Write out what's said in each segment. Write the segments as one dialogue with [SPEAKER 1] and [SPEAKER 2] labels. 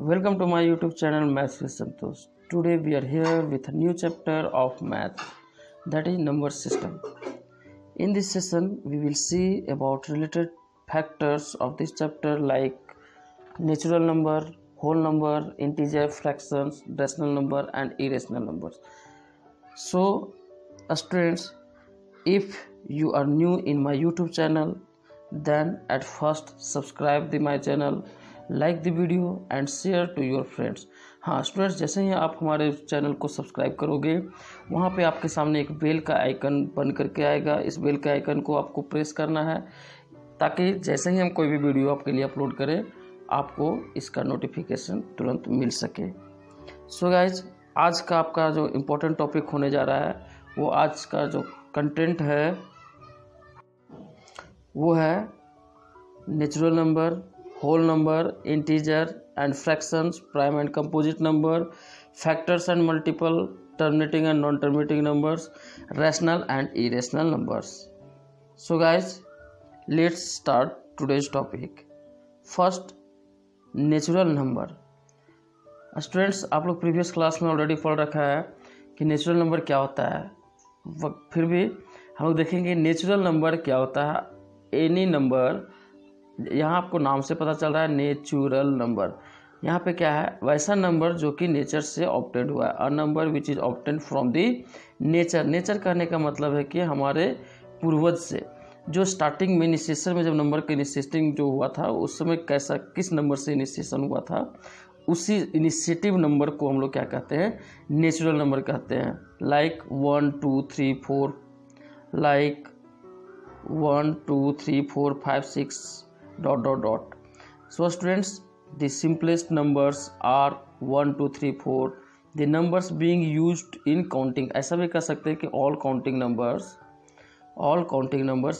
[SPEAKER 1] Welcome to my YouTube channel Maths with Santosh. Today we are here with a new chapter of math, that is number system. In this session we will see about related factors of this chapter like natural number, whole number, integer, fractions, rational number and irrational numbers. So students, if you are new in my YouTube channel, then at first subscribe my channel, like the video and share to your friends. हाँ students, जैसे ही आप हमारे channel को subscribe करोगे वहाँ पे आपके सामने एक बेल का आइकन बन करके आएगा। इस बेल के आइकन को आपको प्रेस करना है ताकि जैसे ही हम कोई भी वीडियो आपके लिए अपलोड करें आपको इसका नोटिफिकेशन तुरंत मिल सके। सो गाइज, आज का आपका जो इम्पोर्टेंट टॉपिक होने जा रहा है वो आज का जो कंटेंट है वो है natural number, whole number, integer and fractions, prime and composite number, factors and multiple, terminating and non-terminating numbers, rational and irrational numbers. So guys, let's start today's topic. First, natural number. Students, आप लोग previous class में already पढ़ रखा है कि natural number क्या होता है। फिर भी हम लोग देखेंगे नेचुरल नंबर क्या होता है। एनी नंबर, यहाँ आपको नाम से पता चल रहा है नेचुरल नंबर। यहाँ पे क्या है, वैसा नंबर जो कि नेचर से ऑब्टेंड हुआ है। अ number which is obtained from the nature. Nature कहने का मतलब है कि हमारे पूर्वज से जो स्टार्टिंग में इनिशिएशन में जब नंबर का इनिशिएटिंग जो हुआ था उस समय कैसा किस नंबर से इनिशिएशन हुआ था, उसी इनिशिएटिव नंबर को हम लोग क्या कहते हैं, नेचुरल नंबर कहते हैं। Like 1 2 3 4, like 1 2 3 4 5 6 ... So students, the simplest numbers are 1 2 3 4. The numbers being used in counting, ऐसा भी कह सकते हैं कि all counting numbers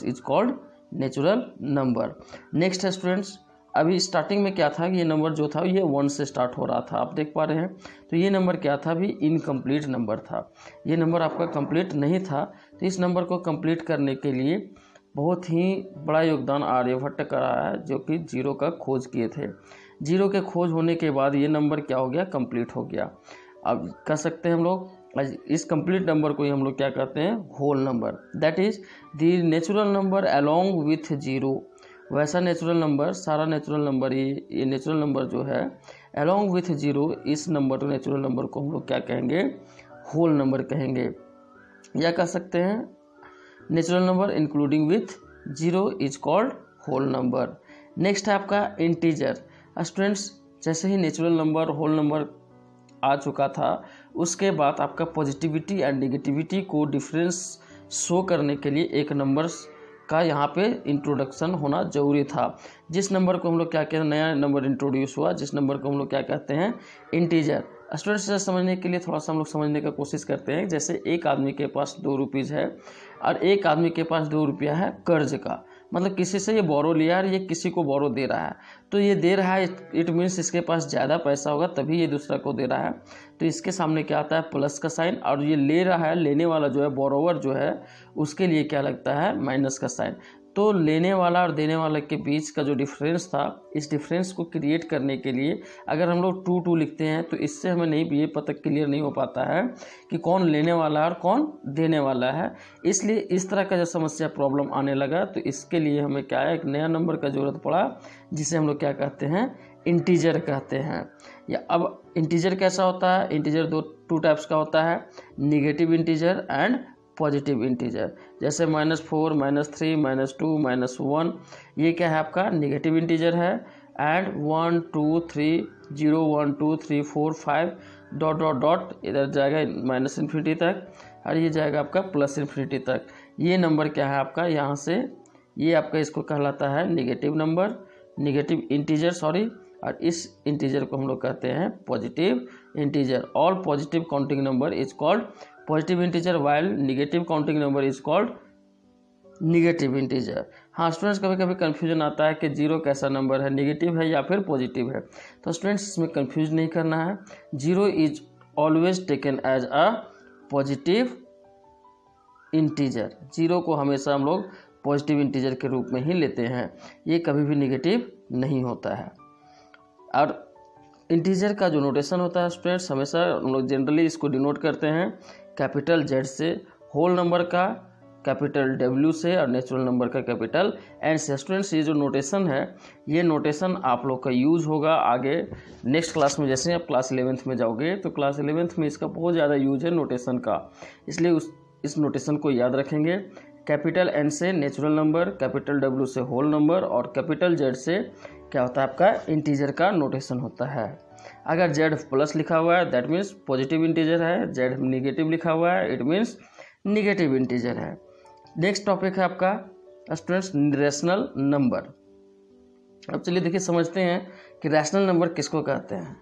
[SPEAKER 1] is called natural number. Next है students, अभी स्टार्टिंग में क्या था कि ये नंबर जो था ये 1 से स्टार्ट हो रहा था, आप देख पा रहे हैं। तो ये नंबर क्या था, अभी इनकम्प्लीट नंबर था। ये नंबर आपका कंप्लीट नहीं था। तो इस नंबर को कंप्लीट करने के लिए बहुत ही बड़ा योगदान आर्यभट्ट का रहा है, जो कि जीरो का खोज किए थे। जीरो के खोज होने के बाद ये नंबर क्या हो गया, कंप्लीट हो गया। अब कह सकते हैं हम लोग इस कंप्लीट नंबर को ही हम लोग क्या कहते हैं, whole number. That is the natural number along with zero. वैसा नेचुरल नंबर, सारा नेचुरल नंबर, ये नेचुरल नंबर जो है अलोंग विथ जीरो, इस नंबर नेचुरल नंबर को हम लोग क्या कहेंगे, होल नंबर कहेंगे। या कह सकते हैं natural number including with zero is called whole number. Next है आपका इंटीजर। स्टूडेंट्स, जैसे ही नेचुरल नंबर, होल नंबर आ चुका था उसके बाद आपका पॉजिटिविटी एंड नेगेटिविटी को डिफरेंस शो करने के लिए एक नंबर्स का यहाँ पे इंट्रोडक्शन होना जरूरी था। जिस नंबर को हम लोग क्या कहते हैं, नया नंबर इंट्रोड्यूस हुआ जिस नंबर को हम लोग क्या कहते हैं, इंटीजर। स्टूडेंट्स, समझने के लिए थोड़ा सा हम लोग समझने का कोशिश करते हैं। जैसे एक आदमी के पास 2 रुपीज़ है और एक आदमी के पास 2 रुपया है कर्ज का, मतलब किसी से ये बोरो लिया और ये किसी को बोरो दे रहा है। तो ये दे रहा है, इट मीन्स इसके पास ज़्यादा पैसा होगा तभी ये दूसरा को दे रहा है। तो इसके सामने क्या आता है, प्लस का साइन, और ये ले रहा है, लेने वाला जो है बोरोवर जो है उसके लिए क्या लगता है, माइनस का साइन। तो लेने वाला और देने वाले के बीच का जो डिफरेंस था, इस डिफरेंस को क्रिएट करने के लिए अगर हम लोग 2 2 लिखते हैं तो इससे हमें नहीं ये पता क्लियर नहीं हो पाता है कि कौन लेने वाला है और कौन देने वाला है। इसलिए इस तरह का जो समस्या प्रॉब्लम आने लगा तो इसके लिए हमें क्या है, एक नया नंबर का ज़रूरत पड़ा जिसे हम लोग क्या कहते हैं, इंटीजर कहते हैं। या अब इंटीजर कैसा होता है, इंटीजर 2 टाइप्स का होता है, negative integer and positive integer. जैसे -4, -3, -2, -1, ये क्या है आपका निगेटिव इंटीजर है। एंड 1 2 3 0 1 2 3 4 5 ... इधर जाएगा -∞ तक और ये जाएगा आपका +∞ तक। ये नंबर क्या है आपका, यहाँ से ये आपका इसको कहलाता है negative number, negative integer sorry. और इस इंटीजर को हम लोग कहते हैं positive integer. All positive counting number is called positive integer while negative counting number is called negative integer. हाँ स्टूडेंट्स, कभी कभी कन्फ्यूजन आता है कि जीरो कैसा नंबर है, नेगेटिव है या फिर पॉजिटिव है। तो स्टूडेंट्स, इसमें कन्फ्यूज नहीं करना है। Zero is always taken as a positive integer. Zero को हमेशा हम लोग पॉजिटिव इंटीजर के रूप में ही लेते हैं, ये कभी भी नेगेटिव नहीं होता है। और इंटीजर का जो नोटेशन होता है स्टूडेंट्स, हमेशा हम लोग जनरली इसको डिनोट करते हैं कैपिटल जेड से, होल नंबर का कैपिटल डब्ल्यू से और नेचुरल नंबर का कैपिटल एन से। स्टूडेंट्स ये जो नोटेशन है, ये नोटेशन आप लोग का यूज़ होगा आगे नेक्स्ट क्लास में। जैसे आप क्लास 11th में जाओगे तो क्लास 11th में इसका बहुत ज़्यादा यूज है नोटेशन का, इसलिए इस नोटेशन को याद रखेंगे। कैपिटल एन से नेचुरल नंबर, कैपिटल डब्ल्यू से होल नंबर और कैपिटल जेड से क्या होता है आपका इंटीजर का नोटेशन होता है। अगर जेड प्लस लिखा हुआ है दैट मीन्स पॉजिटिव इंटीजर है, जेड नेगेटिव लिखा हुआ है इट मीन्स निगेटिव इंटीजर है। नेक्स्ट टॉपिक है आपका स्टूडेंट्स रैशनल नंबर। अब चलिए देखिए समझते हैं कि रैशनल नंबर किसको कहते हैं।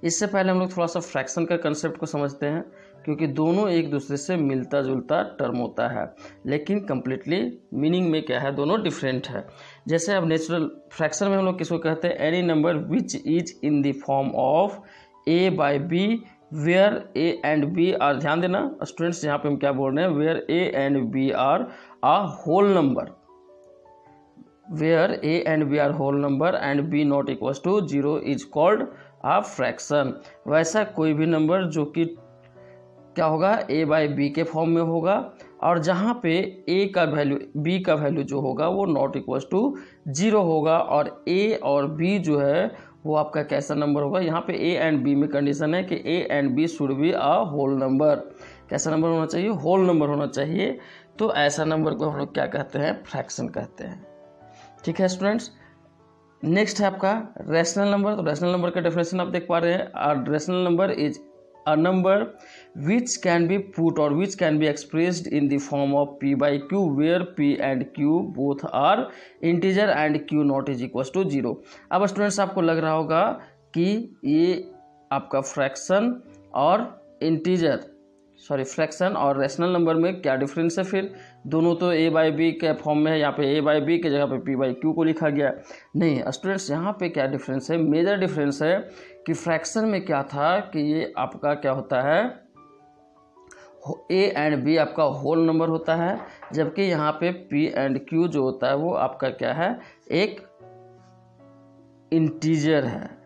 [SPEAKER 1] इससे पहले हम लोग थोड़ा सा फ्रैक्शन का कंसेप्ट को समझते हैं, क्योंकि दोनों एक दूसरे से मिलता जुलता टर्म होता है, लेकिन कम्प्लीटली मीनिंग में क्या है, दोनों डिफरेंट है। जैसे अब नेचुरल फ्रैक्शन में हम लोग किसको कहते हैं, any number which is in the form of a by b where a and b are, ध्यान देना स्टूडेंट्स यहाँ पे हम क्या बोल रहे हैं, where a and b are a whole number, where a and b are whole number and b not equals to 0 is called a fraction. वैसा कोई भी नंबर जो कि क्या होगा, ए बाई बी के फॉर्म में होगा और जहाँ पे ए का वैल्यू बी का वैल्यू जो होगा वो नॉट इक्वल्स टू 0 होगा, और ए और बी जो है वो आपका कैसा नंबर होगा, यहाँ पे ए एंड बी में कंडीशन है कि a and b should be a whole number. कैसा नंबर होना चाहिए, होल नंबर होना चाहिए। तो ऐसा नंबर को हम लोग क्या कहते हैं, फ्रैक्शन कहते हैं। ठीक है स्टूडेंट्स। नेक्स्ट है आपका रैशनल नंबर। तो रैशनल नंबर का डेफिनेशन आप देख पा रहे हैं, rational number is a number which can be put or which can be expressed in the form of p by q where p and q both are integer and q not is equals to 0। अब students आपको लग रहा होगा कि ये आपका fraction और integer fraction और रैशनल नंबर में क्या डिफरेंस है, फिर दोनों तो ए बाई बी के फॉर्म में है, यहाँ पे ए बाई बी के जगह पे पी बाई क्यू को लिखा गया। नहीं स्टूडेंट्स, यहाँ पे क्या डिफरेंस है, मेजर डिफरेंस है कि फ्रैक्शन में क्या था कि ये आपका क्या होता है, ए एंड बी आपका होल नंबर होता है, जबकि यहाँ पे पी एंड क्यू जो होता है वो आपका क्या है, एक इंटीजर है।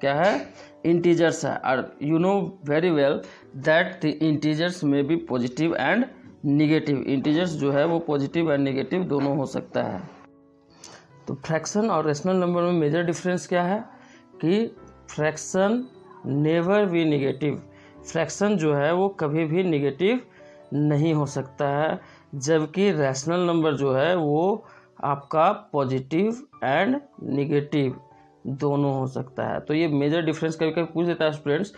[SPEAKER 1] क्या है, इंटीजर्स है। और you know very well that the integers में be positive and negative, integers जो है वो पॉजिटिव एंड निगेटिव दोनों हो सकता है। तो फ्रैक्शन और रैशनल नंबर में मेजर डिफरेंस क्या है कि fraction never be negative, fraction जो है वो कभी भी निगेटिव नहीं हो सकता है, जबकि रैशनल नंबर जो है वो आपका पॉजिटिव एंड निगेटिव दोनों हो सकता है। तो ये मेजर डिफरेंस कभी कभी पूछ देता है स्टूडेंट्स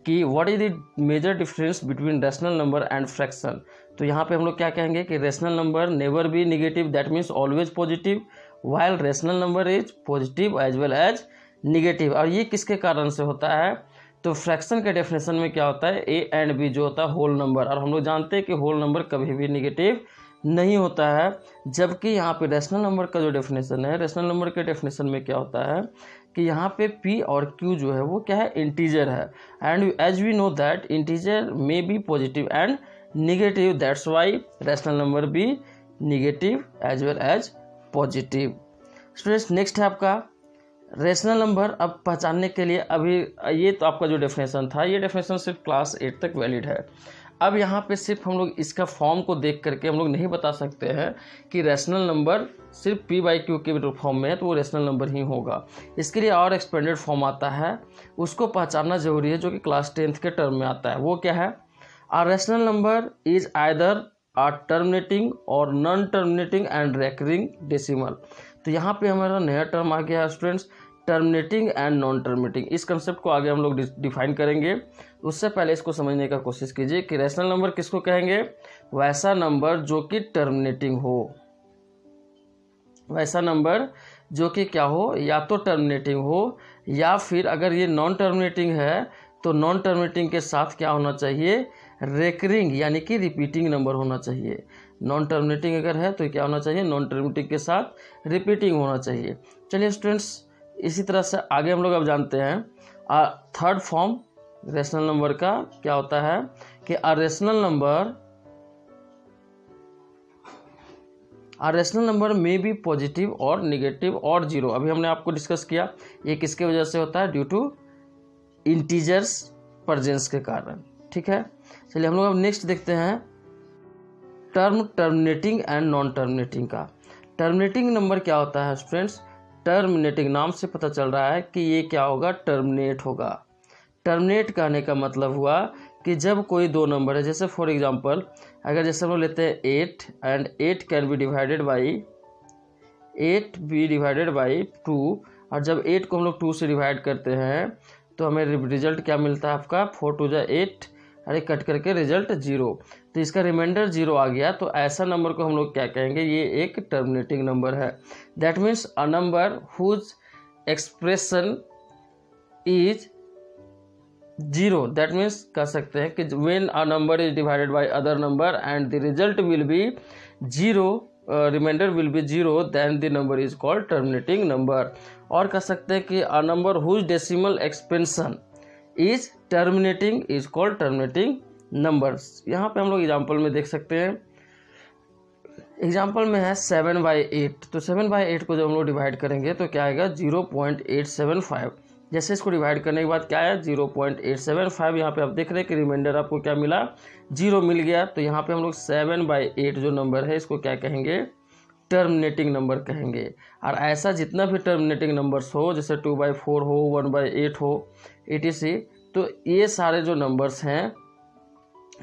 [SPEAKER 1] कि what is the major difference between rational number and fraction. तो यहाँ पे हम लोग क्या कहेंगे कि rational number never be negative that means always positive, while rational number is positive as well as negative. और ये किसके कारण से होता है, तो फ्रैक्शन के डेफिनेशन में क्या होता है, ए एंड बी जो होता है होल नंबर, और हम लोग जानते हैं कि होल नंबर कभी भी निगेटिव नहीं होता है। जबकि यहाँ पे रैशनल नंबर का जो डेफिनेशन है, रैशनल नंबर के डेफिनेशन में क्या होता है कि यहाँ पे p और q जो है वो क्या है, इंटीजर है, and as we know that integer may be positive and negative, that's why rational number भी negative as well as positive. Students next है आपका रैशनल नंबर। अब पहचानने के लिए अभी ये तो आपका जो डेफिनेशन था, ये डेफिनेशन सिर्फ क्लास 8 तक वैलिड है। अब यहाँ पे सिर्फ हम लोग इसका फॉर्म को देख करके हम लोग नहीं बता सकते हैं कि रैशनल नंबर सिर्फ p बाई क्यू के फॉर्म में है तो वो रैशनल नंबर ही होगा। इसके लिए और एक्सपेंडेड फॉर्म आता है, उसको पहचानना जरूरी है, जो कि क्लास 10th के टर्म में आता है। वो क्या है, a rational number is either a terminating or non terminating and recurring decimal. तो यहाँ पे हमारा नया टर्म आ गया है students, terminating and non terminating. इस कंसेप्ट को आगे हम लोग डिफाइन करेंगे, उससे पहले इसको समझने का कोशिश कीजिए कि रैशनल नंबर किसको कहेंगे, वैसा नंबर जो कि टर्मिनेटिंग हो, वैसा नंबर जो कि क्या हो, या तो टर्मिनेटिंग हो, या फिर अगर ये नॉन टर्मिनेटिंग है तो नॉन टर्मिनेटिंग के साथ क्या होना चाहिए, रेकरिंग यानी कि रिपीटिंग नंबर होना चाहिए। नॉन टर्मिनेटिंग अगर है तो क्या होना चाहिए, नॉन टर्मिनेटिंग के साथ रिपीटिंग होना चाहिए। चलिए स्टूडेंट्स, इसी तरह से आगे हम लोग अब जानते हैं थर्ड फॉर्म रैशनल नंबर का क्या होता है कि आ रैशनल नंबर में भी पॉजिटिव और निगेटिव और जीरो। अभी हमने आपको डिस्कस किया ये किसके वजह से होता है, ड्यू टू इंटीजर्स प्रेजेंस के कारण। ठीक है, चलिए हम लोग अब नेक्स्ट देखते हैं टर्मिनेटिंग एंड नॉन टर्मिनेटिंग का। टर्मिनेटिंग नंबर क्या होता है स्टूडेंट्स? टर्मिनेटिंग नाम से पता चल रहा है कि ये क्या होगा, टर्मिनेट होगा। टर्मिनेट कहने का मतलब हुआ कि जब कोई दो नंबर है, जैसे फॉर एग्जांपल अगर जैसे हम लोग लेते हैं 8 and 8 can be divided by 2, और जब 8 को हम लोग 2 से डिवाइड करते हैं तो हमें रिजल्ट क्या मिलता है आपका 4 2 जा 8, अरे कट करके रिजल्ट 0, तो इसका रिमाइंडर 0 आ गया। तो ऐसा नंबर को हम लोग क्या कहेंगे, ये एक टर्मिनेटिंग नंबर है। That means a number whose expression is 0, that means कह सकते हैं कि when a number is divided by other number and the result will be 0, reminder will be 0, then the number is called terminating number. और कह सकते हैं कि a number whose decimal expansion is terminating is called terminating numbers. यहाँ पे हम लोग example में देख सकते हैं, एग्जाम्पल में है 7/8, तो 7/8 को जब हम लोग डिवाइड करेंगे तो क्या आएगा 0.875। जैसे इसको डिवाइड करने के बाद क्या है 0.875, यहाँ पे आप देख रहे हैं कि रिमाइंडर आपको क्या मिला 0 मिल गया। तो यहाँ पे हम लोग 7/8 जो नंबर है इसको क्या कहेंगे, टर्मिनेटिंग नंबर कहेंगे। और ऐसा जितना भी टर्मिनेटिंग नंबर्स हो, जैसे 2/4 हो, 1/8 हो, etc, तो ये सारे जो नंबर्स हैं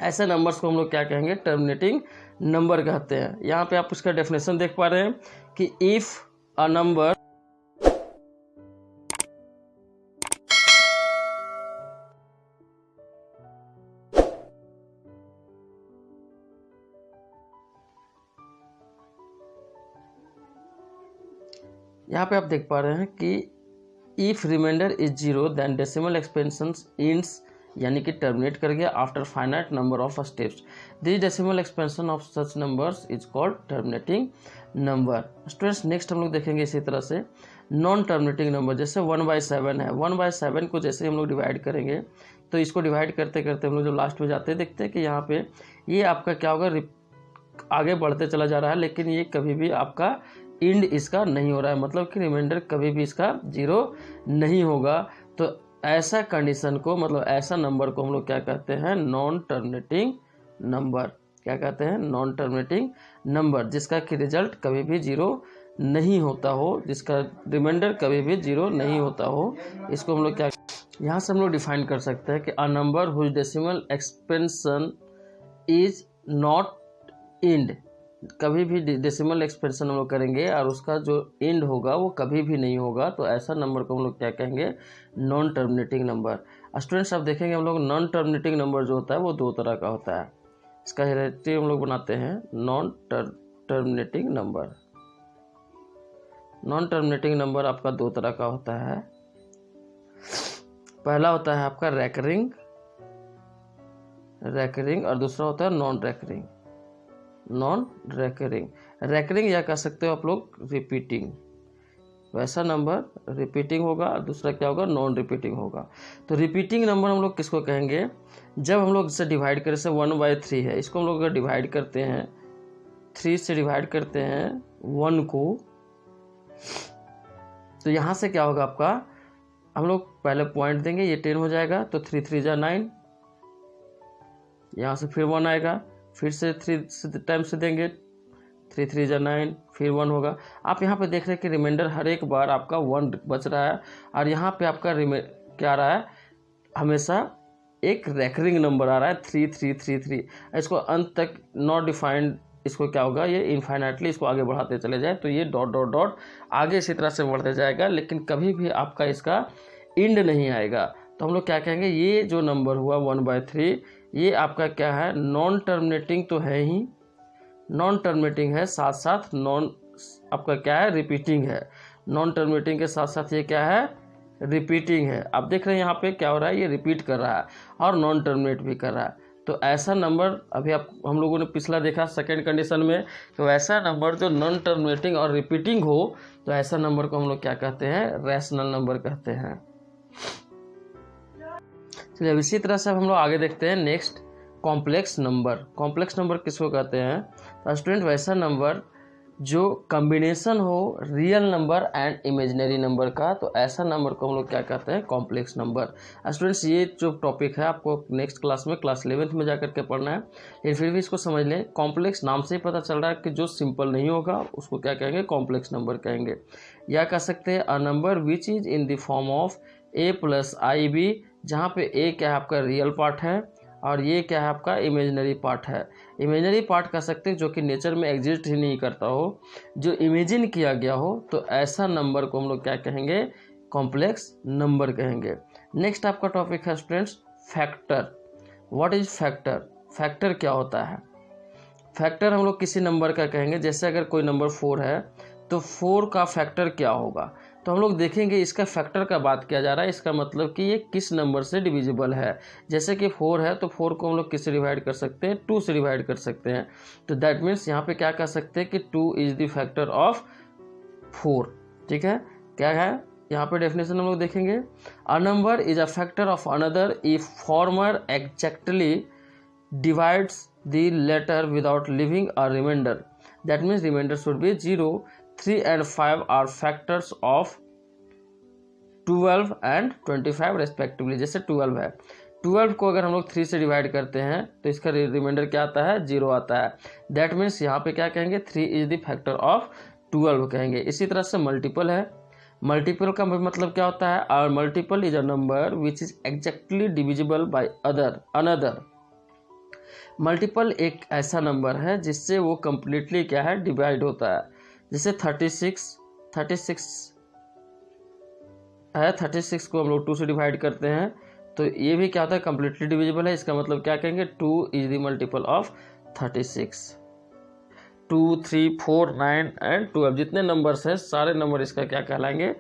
[SPEAKER 1] ऐसे नंबर्स को हम लोग क्या कहेंगे, टर्मिनेटिंग नंबर कहते हैं। यहाँ पे आप उसका डेफिनेशन देख पा रहे हैं कि इफ अ नंबर यहाँ पे आप देख पा रहे हैं कि if reminder is 0 then decimal expansion ends, यानी कि टर्मिनेट कर गया after finite number of steps. This decimal expansion of such numbers is called terminating number. Students next हम लोग देखेंगे इसी तरह से नॉन टर्मिनेटिंग नंबर। जैसे 1/7 है, 1/7 को जैसे हम लोग डिवाइड करेंगे तो इसको डिवाइड करते करते हम लोग जब लास्ट में जाते हैं देखते हैं कि यहाँ पे ये आपका क्या होगा, आगे बढ़ते चला जा रहा है, लेकिन ये कभी भी आपका इंड इसका नहीं हो रहा है, मतलब कि रिमाइंडर कभी भी इसका 0 नहीं होगा। तो ऐसा कंडीशन को, मतलब ऐसा नंबर को हम लोग क्या कहते हैं, नॉन टर्मिनेटिंग नंबर। क्या कहते हैं, नॉन टर्मिनेटिंग नंबर, जिसका कि रिजल्ट कभी भी 0 नहीं होता हो, जिसका रिमाइंडर कभी भी 0 नहीं होता हो। इसको हम लोग क्या, यहाँ से हम लोग डिफाइन कर सकते हैं कि a number whose decimal expansion is not end, कभी भी डेसिमल एक्सपेंशन हम लोग करेंगे और उसका जो एंड होगा वो कभी भी नहीं होगा, तो ऐसा नंबर को हम लोग क्या कहेंगे, नॉन टर्मिनेटिंग नंबर। स्टूडेंट्स आप देखेंगे हम लोग नॉन टर्मिनेटिंग नंबर जो होता है वो दो तरह का होता है। इसका हेरिडिटी हम लोग बनाते हैं non terminating number. Non terminating number आपका दो तरह का होता है। पहला होता है आपका रैकरिंग और दूसरा होता है नॉन रैकरिंग। रैकरिंग या कह सकते हो आप लोग रिपीटिंग, वैसा नंबर रिपीटिंग होगा, दूसरा क्या होगा, नॉन रिपीटिंग होगा। तो रिपीटिंग नंबर हम लोग किसको कहेंगे, जब हम लोग इसे डिवाइड करें, जैसे 1/3 है, इसको हम लोग अगर डिवाइड करते हैं 3 से डिवाइड करते हैं 1 को, तो यहाँ से क्या होगा आपका, हम लोग पहले पॉइंट देंगे, ये 10 हो जाएगा, तो 3 3 जा 9, यहाँ से फिर 1 आएगा, फिर से 3 टाइम से देंगे, 3 3 जा 9, फिर 1 होगा। आप यहाँ पे देख रहे हैं कि रिमाइंडर हर एक बार आपका 1 बच रहा है, और यहाँ पे आपका क्या आ रहा है, हमेशा एक रैकरिंग नंबर आ रहा है 3 3 3 3। इसको अंत तक नॉट डिफाइंड, इसको क्या होगा, ये इनफाइनाइटली इसको आगे बढ़ाते चले जाए, तो ये डॉट डॉट डॉट आगे इसी तरह से बढ़ते जाएगा, लेकिन कभी भी आपका इसका इंड नहीं आएगा। तो हम लोग क्या कहेंगे, ये जो नंबर हुआ 1/3, ये आपका क्या है, नॉन टर्मिनेटिंग तो है ही, नॉन टर्मिनेटिंग है, साथ साथ नॉन आपका क्या है, रिपीटिंग है। नॉन टर्मिनेटिंग के साथ साथ ये क्या है, रिपीटिंग है। आप देख रहे हैं यहाँ पे क्या हो रहा है, ये रिपीट कर रहा है और नॉन टर्मिनेट भी कर रहा है। तो ऐसा नंबर अभी हम लोगों ने पिछला देखा सेकेंड कंडीशन में, तो ऐसा नंबर जो नॉन टर्मिनेटिंग और रिपीटिंग हो, तो ऐसा नंबर को हम लोग क्या कहते हैं, रैशनल नंबर कहते हैं। चलिए अब इसी तरह से हम लोग आगे देखते हैं next, complex number. Complex number किसको कहते हैं, तो स्टूडेंट वैसा नंबर जो कॉम्बिनेशन हो real number and imaginary number का, तो ऐसा नंबर को हम लोग क्या कहते हैं, कॉम्प्लेक्स नंबर। स्टूडेंट्स ये जो टॉपिक है आपको नेक्स्ट क्लास में क्लास 11th में जाकर के पढ़ना है, लेकिन फिर भी इसको समझ लें। कॉम्प्लेक्स नाम से ही पता चल रहा है कि जो सिंपल नहीं होगा उसको क्या कहेंगे, कॉम्प्लेक्स नंबर कहेंगे। या कह सकते हैं a number which is in the form of a plus i b, जहाँ पे a क्या है आपका रियल पार्ट है और ये क्या है आपका इमेजिनरी पार्ट है। इमेजिनरी पार्ट कह सकते हैं जो कि नेचर में एग्जिस्ट ही नहीं करता हो, जो इमेजिन किया गया हो, तो ऐसा नंबर को हम लोग क्या कहेंगे, कॉम्प्लेक्स नंबर कहेंगे। नेक्स्ट आपका टॉपिक है students factor. What is factor? Factor क्या होता है? फैक्टर हम लोग किसी नंबर का कहेंगे, जैसे अगर कोई नंबर 4 है तो 4 का फैक्टर क्या होगा, तो हम लोग देखेंगे इसका फैक्टर का बात किया जा रहा है, इसका मतलब कि ये किस नंबर से डिविजिबल है। जैसे कि 4 है तो 4 को हम लोग किससे डिवाइड कर सकते हैं, 2 से डिवाइड कर सकते हैं। तो दैट मीन्स यहाँ पे क्या कह सकते हैं कि 2 इज द फैक्टर ऑफ 4। ठीक है, क्या है यहाँ पे डेफिनेशन हम लोग देखेंगे। A number is a factor of another if former exactly divides the latter without leaving a reminder. That means reminder should be 0। 3 and 5 are factors of 12 and 25 respectively. जैसे 12 है, 12 को अगर हम लोग 3 से डिवाइड करते हैं तो इसका रिमाइंडर क्या आता है, 0 आता है। दैट मीन्स यहाँ पे क्या कहेंगे, 3 इज द फैक्टर ऑफ 12 कहेंगे। इसी तरह से मल्टीपल है, मल्टीपल का मतलब क्या होता है, और multiple is a number which is exactly divisible by another. Multiple एक ऐसा नंबर है जिससे वो कंप्लीटली क्या है, डिवाइड होता है। जैसे 36 है, 36 को हम लोग 2 से डिवाइड करते हैं तो ये भी क्या होता है, कंप्लीटली डिविजिबल है। इसका मतलब क्या कहेंगे, 2 is the multiple of 36। 2, 3, 4, 9 and 12 जितने नंबर्स हैं सारे नंबर इसका क्या कहलाएंगे,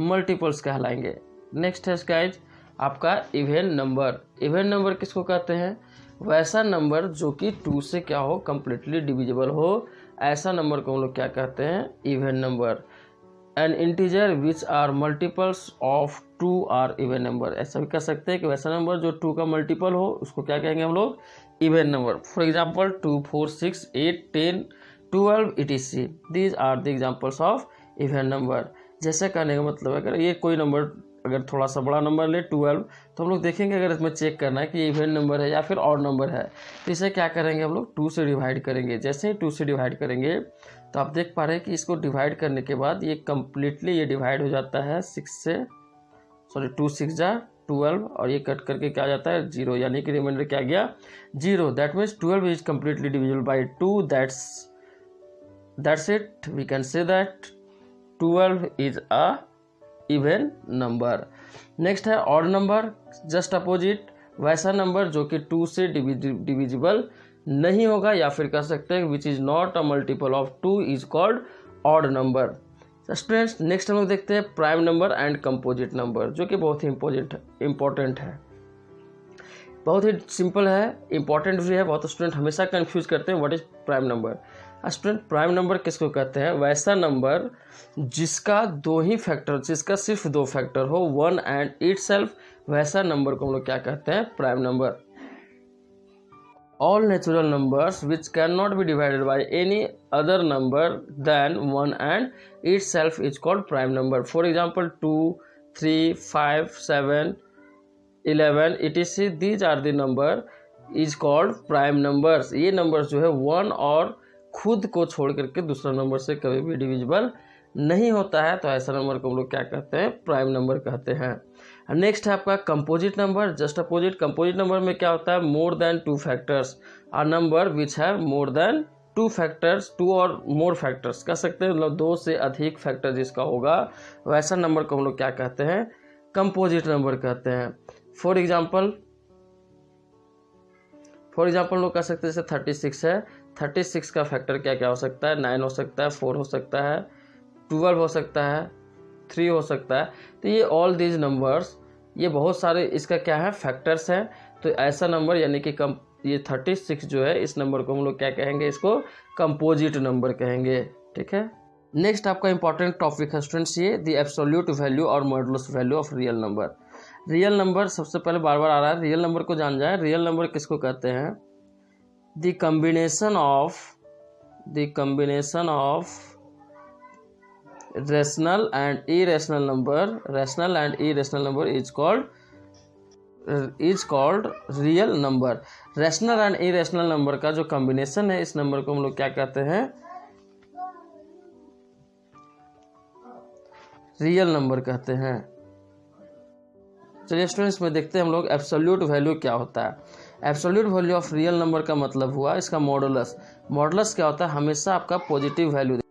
[SPEAKER 1] मल्टीपल्स कहलाएंगे। नेक्स्ट है गाइज आपका इवन नंबर। इवन नंबर किसको कहते हैं, वैसा नंबर जो कि 2 से क्या हो, कंप्लीटली डिविजिबल हो, ऐसा नंबर को हम लोग क्या कहते हैं, even number. An integer which are multiples of 2 are even number. ऐसा भी कह सकते हैं कि वैसा नंबर जो 2 का मल्टीपल हो उसको क्या कहेंगे हम लोग, even number. For example 2, 4, 6, 8, 10, 12 etc। These are the examples of even number. जैसे कहने का मतलब है अगर ये कोई नंबर अगर थोड़ा सा बड़ा नंबर ले 12, तो हम लोग देखेंगे अगर इसमें चेक करना है कि ये इवन नंबर है या फिर ऑड नंबर है, तो इसे क्या करेंगे हम लोग, 2 से डिवाइड करेंगे। जैसे ही 2 से डिवाइड करेंगे तो आप देख पा रहे हैं कि इसको डिवाइड करने के बाद ये कम्प्लीटली ये डिवाइड हो जाता है 2 6 जा 12 और ये कट करके क्या आ जाता है, 0, यानी कि रिमाइंडर क्या गया, 0। That means 12 is completely divisible by 2। That's it, we can say that 12 is a even number. Next है ऑड नंबर, जस्ट अपोजिट, वैसा नंबर जो कि 2 से डिविजिबल नहीं होगा, या फिर कह सकते हैं which is not a multiple of 2 is called odd number. Students next हम लोग देखते हैं prime number and composite number, जो कि बहुत ही इंपॉर्टेंट है, बहुत ही सिंपल है, इंपॉर्टेंट भी है। बहुत स्टूडेंट हमेशा कंफ्यूज करते हैं what is prime number. Student prime number किसको कहते हैं, वैसा नंबर जिसका सिर्फ 2 फैक्टर हो, 1 एंड इटसेल्फ, वैसा नंबर को हम लोग क्या कहते हैं, prime number. All natural numbers which can not be divided by any other number then 1 and itself is called prime number. For example 2, 3, 5, 7, 11 etc। These are the number is called prime numbers. ये numbers जो है 1 और खुद को छोड़ करके दूसरा number से कभी भी डिविजिबल नहीं होता है, तो ऐसा नंबर को हम लोग क्या कहते हैं, प्राइम नंबर कहते हैं। नेक्स्ट है आपका composite number, just opposite. Composite number में क्या होता है, मोर देन 2 फैक्टर्स, अ नंबर विच है मोर देन 2 फैक्टर्स, 2 और मोर फैक्टर्स कह सकते हैं, मतलब 2 से अधिक फैक्टर जिसका होगा, वैसा नंबर को हम लोग क्या कहते हैं, कंपोजिट नंबर कहते हैं। फॉर एग्जाम्पल लोग कह सकते हैं जैसे 36 है, 36 का फैक्टर क्या क्या हो सकता है, 9 हो सकता है, 4 हो सकता है, 12 हो सकता है, 3 हो सकता है। तो ये ऑल दीज नंबर्स, ये बहुत सारे इसका क्या है, फैक्टर्स हैं। तो ऐसा नंबर यानी कि ये 36 जो है, इस नंबर को हम लोग क्या कहेंगे, इसको कंपोजिट नंबर कहेंगे। ठीक है, नेक्स्ट आपका इंपॉर्टेंट टॉपिक है स्टूडेंट्स ये द एब्सोल्यूट वैल्यू और modulus value of real number. Real number सबसे पहले बार बार आ रहा है, रियल नंबर को जान जाए। रियल नंबर किसको कहते हैं, the combination of the combination of rational and irrational number is called real number. Rational and irrational number का जो कॉम्बिनेशन है, इस नंबर को हम लोग क्या कहते हैं? रियल नंबर कहते हैं। चलिए स्टूडेंट्स में देखते हैं हम लोग एब्सोल्यूट वैल्यू क्या होता है। Absolute value of real number का मतलब हुआ इसका मॉडुलस। मॉडुलस क्या होता है? हमेशा आपका पॉजिटिव वैल्यू